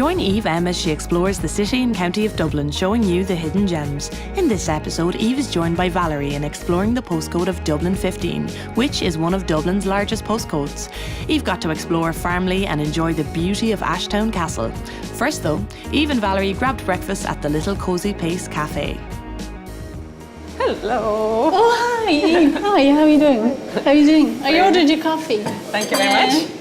Join Eve M as she explores the city and county of Dublin, showing you the hidden gems. In this episode, Eve is joined by Valerie in exploring the postcode of Dublin 15, which is one of Dublin's largest postcodes. Eve got to explore Farmley and enjoy the beauty of Ashtown Castle. First though, Eve and Valerie grabbed breakfast at the Little Cosy Pace Cafe. Hello. Oh, hi. Hi, how are you doing? How are you doing? I ordered your coffee. Thank you very much.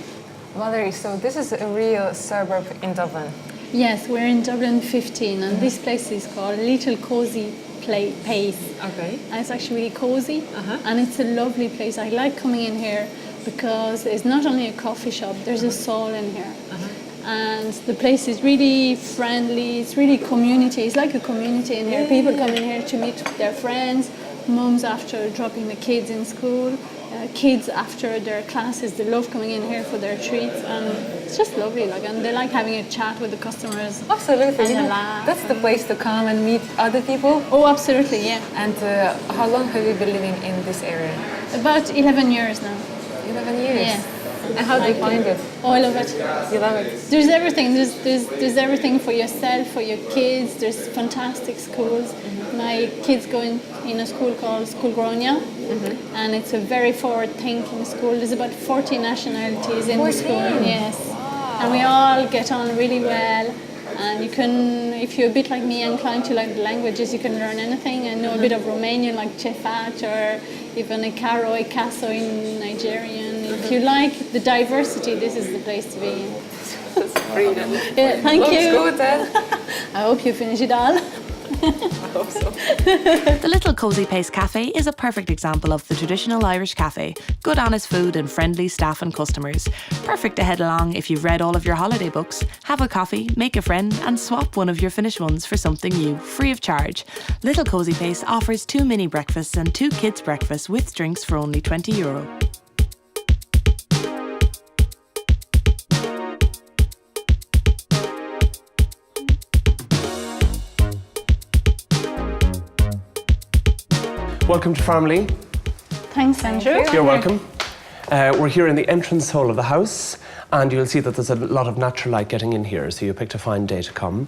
Valerie, so this is a real suburb in Dublin. Yes, we're in Dublin 15 and this place is called Little Cosy Pace. Okay. And it's actually really cozy and it's a lovely place. I like coming in here because it's not only a coffee shop, there's a soul in here. And the place is really friendly, it's really community, it's like a community in here. People come in here to meet their friends, mums after dropping the kids in school, kids after their classes, they love coming in here for their treats, and it's just lovely, and they like having a chat with the customers. Absolutely, and a laugh. That's the place to come and meet other people. Oh, absolutely, yeah. And how long have you been living in this area? About 11 years now. 11 years? Yeah. And how do you find it? Oh, I love it. You love it? There's everything. There's everything for yourself, for your kids. There's fantastic schools. My kids go in a school called School Gronia, and it's a very forward-thinking school. There's about 40 nationalities in the school. Yes, and we all get on really well. And you can, if you're a bit like me, inclined to like the languages, you can learn anything. I know a bit of Romanian, like Chefat, or even Ikaro, Ikaso in Nigerian. If you like the diversity, this is the place to be in. That's brilliant. Yeah, thank you. Looks good then. I hope you finish it all. I hope so. The Little Cosy Pace Cafe is a perfect example of the traditional Irish cafe. Good honest food and friendly staff and customers. Perfect to head along if you've read all of your holiday books. Have a coffee, make a friend and swap one of your finished ones for something new, free of charge. Little Cosy Pace offers 2 mini breakfasts and 2 kids' breakfasts with drinks for only €20. Welcome to Farmley. Thanks, Andrew. You're welcome. We're here in the entrance hall of the house, and you'll see that there's a lot of natural light getting in here, so you picked a fine day to come.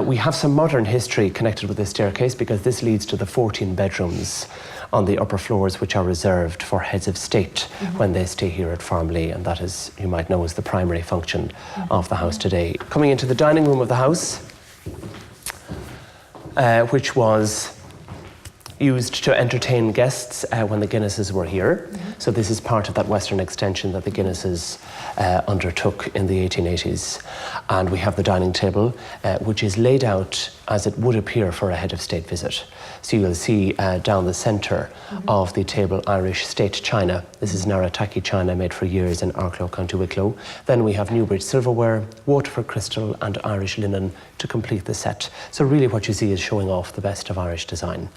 We have some modern history connected with this staircase because this leads to the 14 bedrooms on the upper floors, which are reserved for heads of state when they stay here at Farmley, and that is, you might know, is the primary function of the house today. Coming into the dining room of the house, which was used to entertain guests when the Guinnesses were here. So this is part of that western extension that the Guinnesses undertook in the 1880s. And we have the dining table, which is laid out as it would appear for a head of state visit. So you'll see down the centre of the table Irish state china. This is Narataki china made for years in Arklow, County Wicklow. Then we have Newbridge silverware, Waterford crystal and Irish linen to complete the set. So really what you see is showing off the best of Irish design.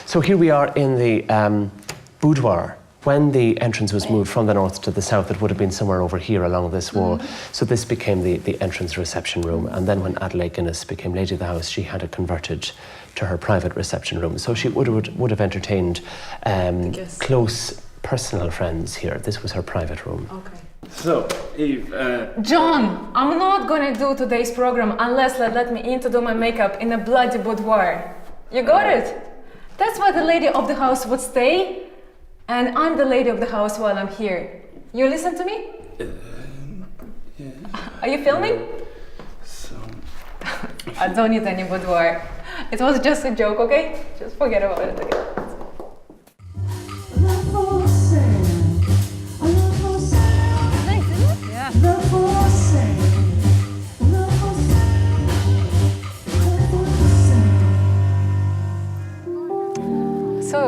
So here we are in the boudoir. When the entrance was moved from the north to the south, it would have been somewhere over here along this wall. So this became the entrance reception room. And then when Adelaide Guinness became lady of the house, she had it converted to her private reception room. So she would have entertained close personal friends here. This was her private room. Okay. So, Eve... John, I'm not gonna do today's program unless they let me in to do my makeup in a bloody boudoir. You got it? That's why the lady of the house would stay, and I'm the lady of the house while I'm here. You listen to me? Yeah. Are you filming? So... I don't need any boudoir. It was just a joke, okay? Just forget about it, okay? Nice, isn't it? Yeah. So,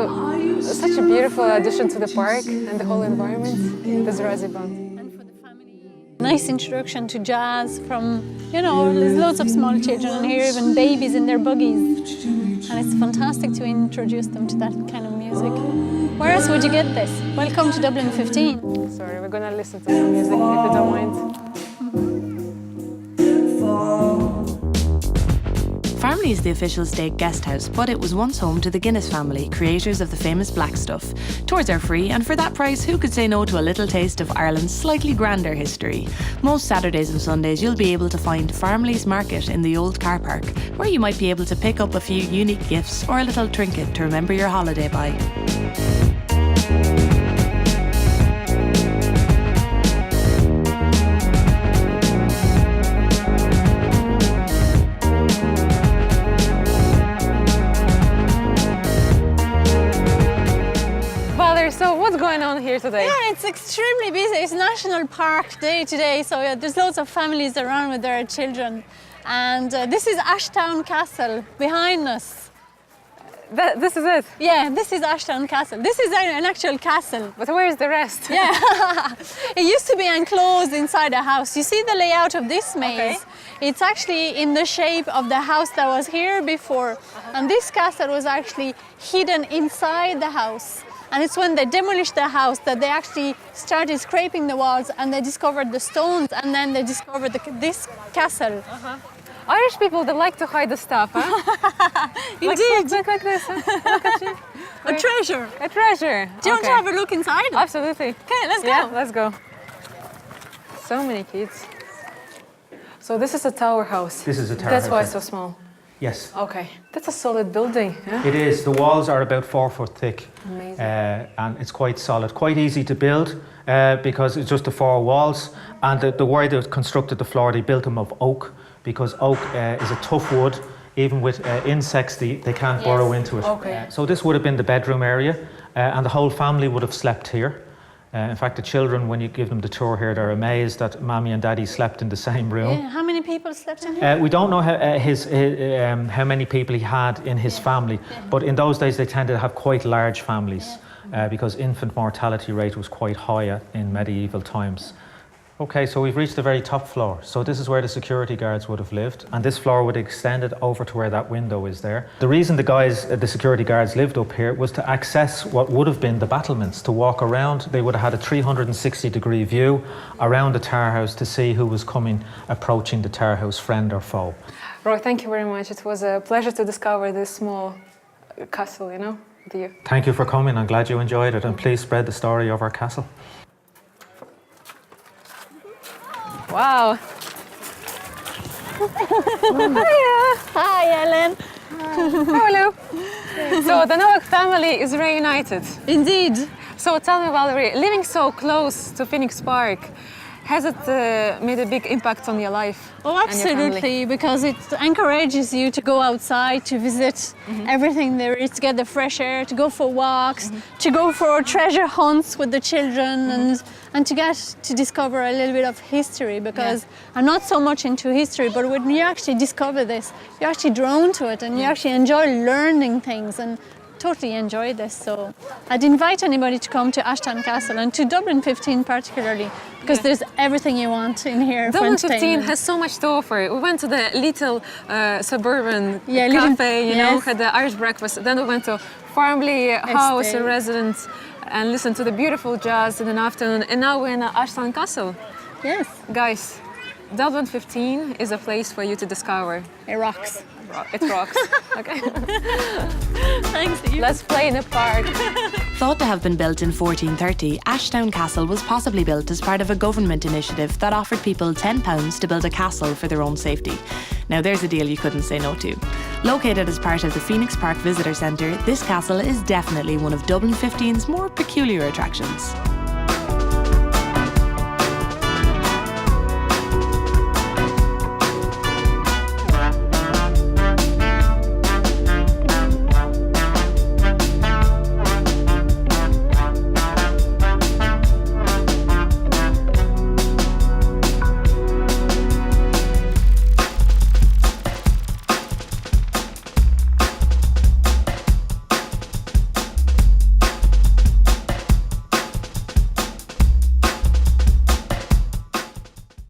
such a beautiful addition to the park and the whole environment, this Raziband. And for the family, nice introduction to jazz from, there's loads of small children in here, even babies in their buggies. And it's fantastic to introduce them to that kind of music. Where else would you get this? Welcome to Dublin 15. Sorry, we're gonna listen to some music if you don't mind. is the official state guest house, but it was once home to the Guinness family, creators of the famous Black Stuff. Tours are free, and for that price, who could say no to a little taste of Ireland's slightly grander history? Most Saturdays and Sundays, you'll be able to find Farmley's Market in the old car park, where you might be able to pick up a few unique gifts or a little trinket to remember your holiday by. So what's going on here today? Yeah, it's extremely busy. It's National Park Day today, so there's loads of families around with their children. And this is Ashtown Castle behind us. This is it? Yeah, this is Ashtown Castle. This is an actual castle. But where is the rest? Yeah, it used to be enclosed inside a house. You see the layout of this maze? Okay. It's actually in the shape of the house that was here before. And this castle was actually hidden inside the house. And it's when they demolished the house that they actually started scraping the walls and they discovered the stones, and then they discovered this castle. Irish people, they like to hide the stuff, huh? Indeed. Look like this. Look at you. A treasure. A treasure. Do you want to have a look inside? Absolutely. Okay, let's go. Yeah, let's go. So many kids. So this is a tower house. This is a tower That's house. why it's so small. Yes. Okay. That's a solid building. Yeah? It is. The walls are about 4 foot thick. Amazing. And it's quite solid, quite easy to build because it's just the 4 walls. And the way they constructed the floor, they built them of oak, because oak is a tough wood. Even with insects, they can't burrow into it. Okay. So this would have been the bedroom area, and the whole family would have slept here. In fact, the children, when you give them the tour here, they're amazed that Mommy and Daddy slept in the same room. Yeah. How many people slept in here? We don't know how many people he had in his family, but in those days they tended to have quite large families because infant mortality rate was quite high in medieval times. Okay, so we've reached the very top floor. So this is where the security guards would have lived, and this floor would extend it over to where that window is there. The reason the security guards lived up here was to access what would have been the battlements, to walk around. They would have had a 360-degree view around the Tower House to see who was approaching the Tower House, friend or foe. Roy, thank you very much. It was a pleasure to discover this small castle, you know, with you. Thank you for coming. I'm glad you enjoyed it, and please spread the story of our castle. Wow. Hiya. Hi, Ellen. Hello. So the Novak family is reunited. Indeed. So tell me, Valerie, living so close to Phoenix Park, has it made a big impact on your life? Oh, absolutely, because it encourages you to go outside, to visit everything there is, to get the fresh air, to go for walks, to go for treasure hunts with the children, and to get to discover a little bit of history, because I'm not so much into history, but when you actually discover this, you're actually drawn to it and you actually enjoy learning things and totally enjoy this. So I'd invite anybody to come to Ashtown Castle and to Dublin 15 particularly, because there's everything you want in here. Dublin 15 has so much to offer. We went to the little suburban cafe, you know, had the Irish breakfast. Then we went to Farmley House, a residence, and listened to the beautiful jazz in the afternoon. And now we're in Ashtown Castle. Yes. Guys, Dublin 15 is a place for you to discover. It rocks. It rocks. Okay. Thanks. Let's play in the park. Thought to have been built in 1430, Ashtown Castle was possibly built as part of a government initiative that offered people £10 to build a castle for their own safety. Now there's a deal you couldn't say no to. Located as part of the Phoenix Park Visitor Centre, this castle is definitely one of Dublin 15's more peculiar attractions.